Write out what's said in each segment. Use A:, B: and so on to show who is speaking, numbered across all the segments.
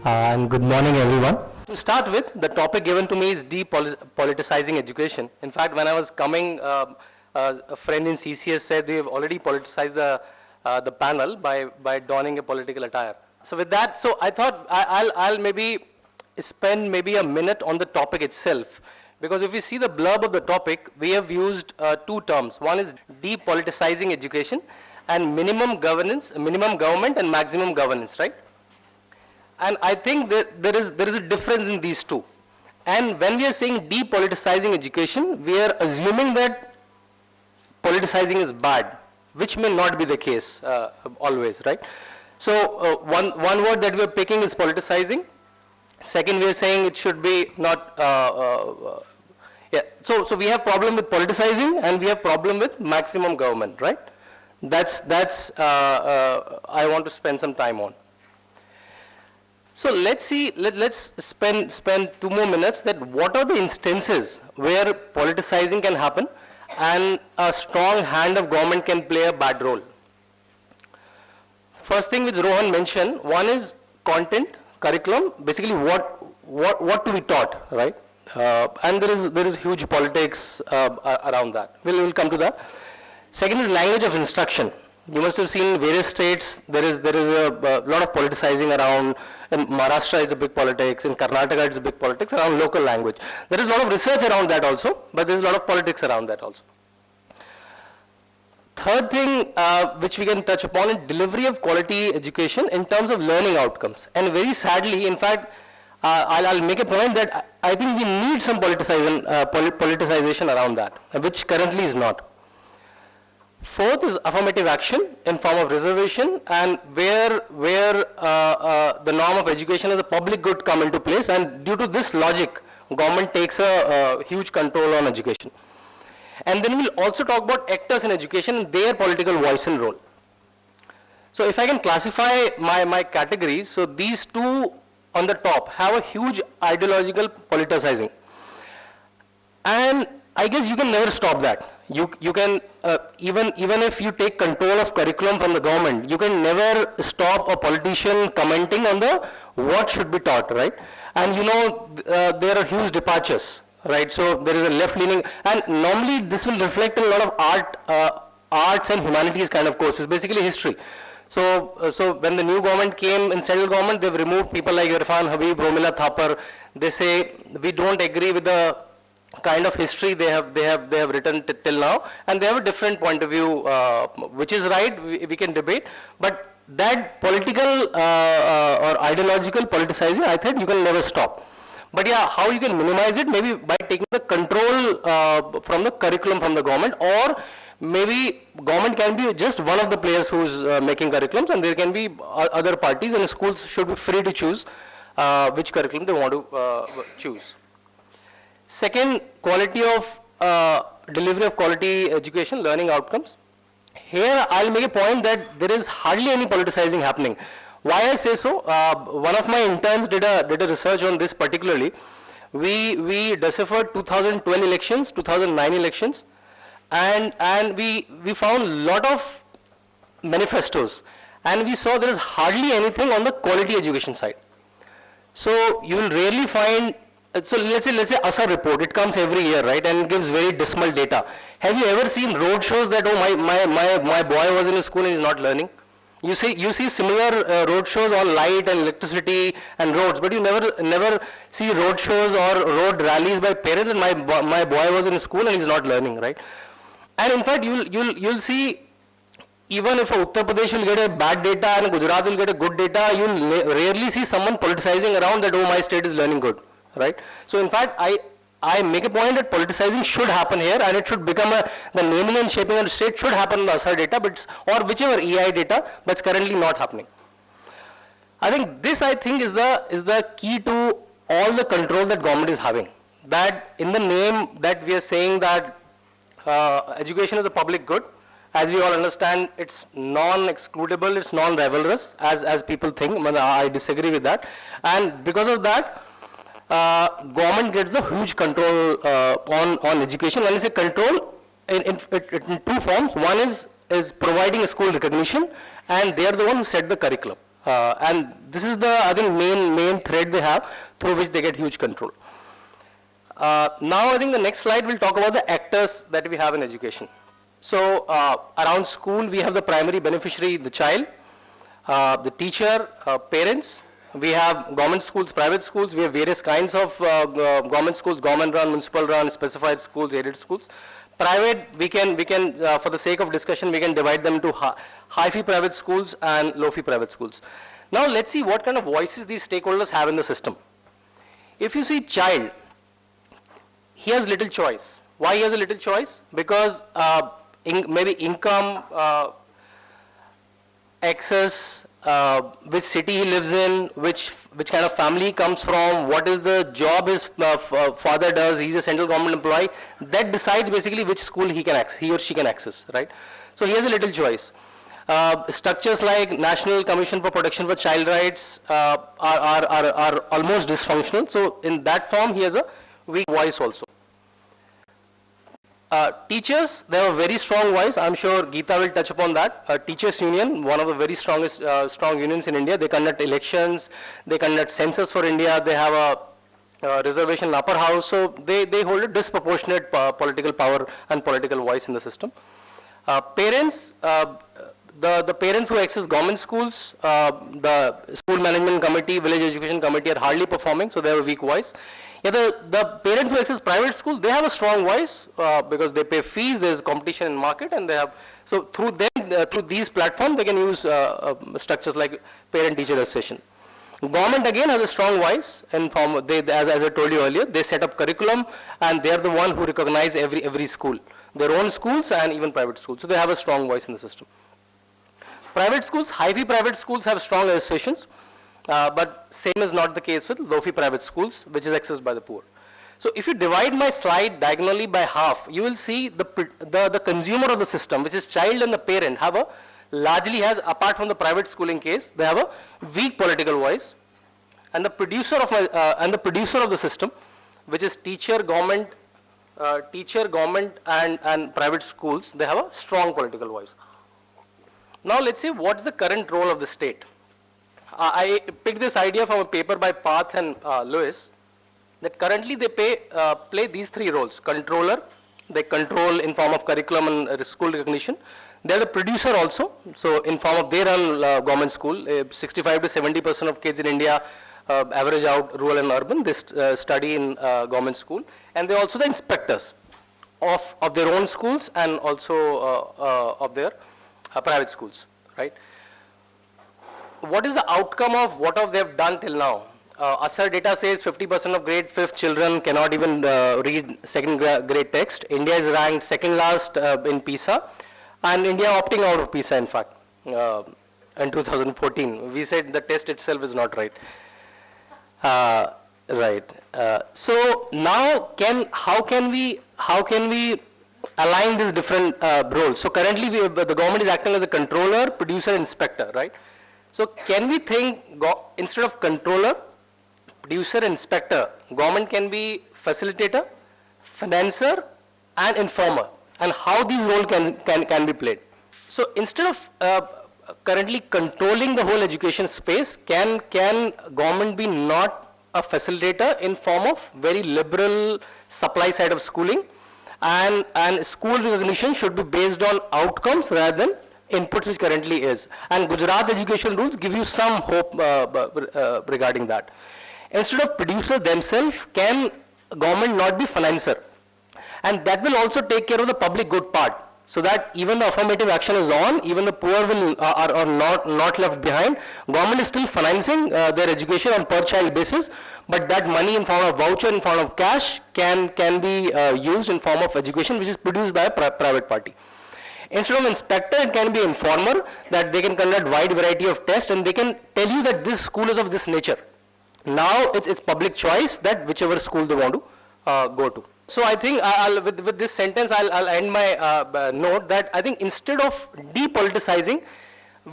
A: And good morning, everyone.
B: To start with, the topic given to me is depoliticizing education. In fact, when I was coming, a friend in CCS said they've already politicized the panel by donning a political attire. So with that, so I thought I'll maybe spend maybe a minute on the topic itself. Because if you see the blurb of the topic, we have used two terms. One is depoliticizing education and minimum government and maximum governance, right? And I think that there is a difference in these two. And when we are saying depoliticizing education, we are assuming that politicizing is bad, which may not be the case always, right? So one word that we are picking is politicizing. Second, we are saying it should be not, yeah. So we have problem with politicizing and we have problem with maximum government, right? That's I want to spend some time on. So let's see, let's spend 2 more minutes that what are the instances where politicizing can happen and a strong hand of government can play a bad role. First thing which Rohan mentioned, one is content, curriculum, basically what to be taught, right? And there is huge politics around that. We'll come to that. Second is language of instruction. You must have seen in various states there is a lot of politicizing around. In Maharashtra it's a big politics, in Karnataka it's a big politics around local language. There is a lot of research around that also, but there is a lot of politics around that also. Third thing which we can touch upon is delivery of quality education in terms of learning outcomes. And very sadly, in fact, I'll make a point that I think we need some politicization around that, which currently is not. Fourth is affirmative action in form of reservation, and where the norm of education as a public good come into place, and due to this logic, government takes a huge control on education. And then we'll also talk about actors in education and their political voice and role. So if I can classify my categories, so these two on the top have a huge ideological politicizing. And I guess you can never stop that. You can, even if you take control of curriculum from the government, you can never stop a politician commenting on what should be taught, right? And you know, there are huge departures, right? So there is a left-leaning, and normally this will reflect in a lot of arts and humanities kind of courses, basically history. So when the new government came in central government, they've removed people like Irfan Habib, Romila Thapar. They say we don't agree with the kind of history they have written till now, and they have a different point of view, which is right, we can debate, but that political or ideological politicizing, I think you can never stop. But yeah, how you can minimize it, maybe by taking the control from the curriculum from the government, or maybe government can be just one of the players who's making curriculums, and there can be other parties, and schools should be free to choose which curriculum they want to choose. Second, quality of delivery of quality education, learning outcomes. Here, I'll make a point that there is hardly any politicizing happening. Why I say so? One of my interns did a research on this particularly. We deciphered 2012 elections, 2009 elections, and we found a lot of manifestos, and we saw there is hardly anything on the quality education side. So you will rarely find. So let's say ASA report, it comes every year, right, and gives very dismal data. Have you ever seen road shows that, oh, my boy was in a school and he's not learning? You see similar road shows on light and electricity and roads, but you never see road shows or road rallies by parents and my boy was in school and he's not learning, right? And in fact, you'll see, even if Uttar Pradesh will get a bad data and Gujarat will get a good data, you'll rarely see someone politicizing around that, oh, my state is learning good. Right? So in fact, I make a point that politicizing should happen here, and it should become the naming and shaping of the state should happen in the ASA data, or whichever EI data, but it's currently not happening. I think this is the key to all the control that government is having. That in the name that we are saying that education is a public good, as we all understand, it's non-excludable, it's non-rivalrous, as people think. I disagree with that, and because of that, government gets the huge control on education. When I say control, in two forms. One is providing a school recognition, and they are the one who set the curriculum, And this is the, I think, main thread they have through which they get huge control. Now I think the next slide will talk about the actors that we have in education. So around school, we have the primary beneficiary, the child, the teacher, parents. We have government schools, private schools. We have various kinds of government schools, government run, municipal run, specified schools, aided schools. Private, we can for the sake of discussion, we can divide them into high-fee private schools and low-fee private schools. Now let's see what kind of voices these stakeholders have in the system. If you see child, he has little choice. Why he has a little choice? Because maybe income, access, which city he lives in, which kind of family he comes from, what is the job his father does, he's a central government employee, that decides basically which school he or she can access, right? So he has a little choice. Structures like National Commission for Protection for Child Rights are almost dysfunctional. So in that form, he has a weak voice also. Teachers, they have a very strong voice. I'm sure Geeta will touch upon that. Teachers Union, one of the very strongest strong unions in India. They conduct elections, they conduct census for India, they have a reservation in upper house. So they hold a disproportionate political power and political voice in the system. Parents, the parents who access government schools, the school management committee, village education committee are hardly performing, so they have a weak voice. Yeah, the parents who access private school, they have a strong voice because they pay fees, there's competition in market, and they have, so through them, through these platforms, they can use structures like parent-teacher association. Government again has a strong voice in form, as I told you earlier, they set up curriculum, and they're the one who recognize every school, their own schools and even private schools, so they have a strong voice in the system. Private schools, high-fee private schools have strong associations. But same is not the case with low-fee private schools, which is accessed by the poor. So if you divide my slide diagonally by half, you will see the consumer of the system, which is child and the parent, largely has, apart from the private schooling case, they have a weak political voice. And the producer of the system, which is teacher, government, and private schools, they have a strong political voice. Now let's see what's the current role of the state. I picked this idea from a paper by Path and Lewis, that currently they play these three roles. Controller, they control in form of curriculum and school recognition. They're the producer also, so in form of their own government school. 65 to 70% of kids in India average out rural and urban. They study in government school. And they're also the inspectors of their own schools and also of their private schools, right? What is the outcome of what they have done till now? ASAR data says 50% of grade 5th children cannot even read second grade text. India is ranked second last in PISA, and India opting out of PISA, in fact, in 2014. We said the test itself is not right. So now, how can we align these different roles? So currently, the government is acting as a controller, producer, inspector, right? So can we think, instead of controller, producer, inspector, government can be facilitator, financier, and informer, and how these roles can be played? So instead of currently controlling the whole education space, can government be not a facilitator in form of very liberal supply side of schooling, and school recognition should be based on outcomes rather than inputs, which currently is. And Gujarat education rules give you some hope regarding that. Instead of producer themselves, can government not be financier? And that will also take care of the public good part, so that even the affirmative action is on, even the poor are not left behind. Government is still financing their education on per child basis, but that money in form of voucher, in form of cash, can be used in form of education, which is produced by a private party. Instead of inspector, it can be informer, that they can conduct wide variety of tests, and they can tell you that this school is of this nature. Now it's public choice that whichever school they want to go to. So I think with this sentence, I'll end my note that I think instead of depoliticizing,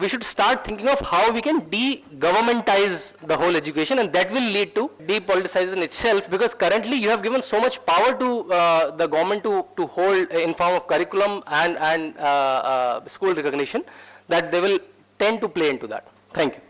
B: we should start thinking of how we can de-governmentize the whole education, and that will lead to depoliticization itself, because currently you have given so much power to the government to hold in form of curriculum and school recognition, that they will tend to play into that. Thank you.